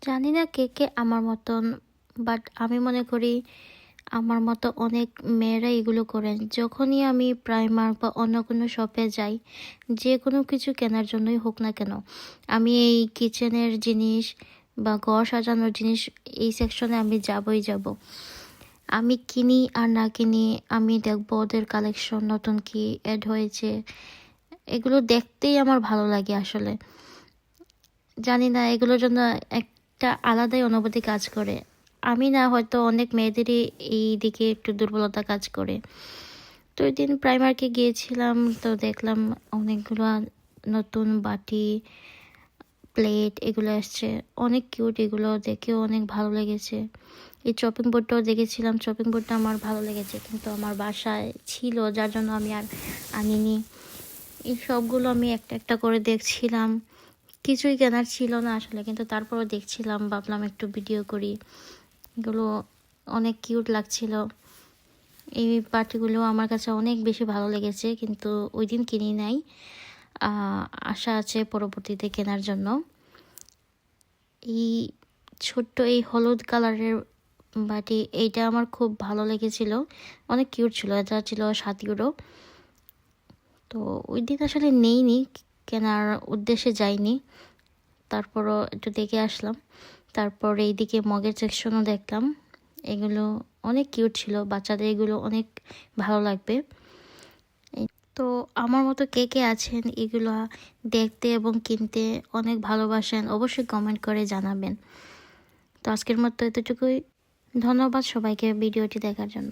জানি না কে কে আমার মতন, বাট আমি মনে করি আমার মতো অনেক মেয়েরা এগুলো করেন। যখনই আমি প্রাইমার্ক বা অন্য কোনো শপে যাই, যে কোনো কিছু কেনার জন্যই হোক না কেন, আমি এই কিচেনের জিনিস বা ঘর সাজানোর জিনিস এই সেকশনে আমি যাবই যাব। আমি কিনি আর না কিনি, আমি দেখবো ওদের কালেকশন নতুন কি অ্যাড হয়েছে, এগুলো দেখতেই আমার ভালো লাগে আসলে। জানি না, এগুলোর জন্য একটা আলাদাই অনুভূতি কাজ করে। আমি না, হয়তো অনেক মেয়েদেরই এই দিকে একটু দুর্বলতা কাজ করে। তো ওই দিন প্রাইমার্কে গিয়েছিলাম, তো দেখলাম অনেকগুলো নতুন বাটি, প্লেট এগুলো আসছে, অনেক কিউট, এগুলো দেখেও অনেক ভালো লেগেছে। এই চপিং বোর্ডটাও দেখেছিলাম, চপিং বোর্ডটা আমার ভালো লেগেছে, কিন্তু আমার বাসায় ছিল যার জন্য আমি আর আনিনি। এই সবগুলো আমি একটা একটা করে দেখছিলাম, কিছুই কেনার ছিল না আসলে, কিন্তু তারপরও দেখছিলাম, ভাবলাম একটু ভিডিও করি। এগুলো অনেক কিউট লাগছিল। এই পার্টিগুলো আমার কাছে অনেক বেশি ভালো লেগেছে, কিন্তু ওই দিন কিনি নাই। আশা আছে পরবর্তীতে কেনার জন্য। এই ছোট্ট এই হলুদ কালারের বাটি, এইটা আমার খুব ভালো লেগেছিল, অনেক কিউট ছিল। এটা ছিল 7 ইউরো। তো ওই দিন আসলে নেইনি, কেনার উদ্দেশ্যে যাইনি, তারপরও একটু দেখে আসলাম। তারপর এইদিকে মগের সেকশনও দেখলাম, এগুলো অনেক কিউট ছিল, বাচ্চাদের এগুলো অনেক ভালো লাগবে। তো আমার মতো কে কে আছেন এগুলো দেখতে এবং কিনতে অনেক ভালোবাসেন, অবশ্যই কমেন্ট করে জানাবেন। তো আজকের মতো এতটুকুই। ধন্যবাদ সবাইকে ভিডিওটি দেখার জন্য।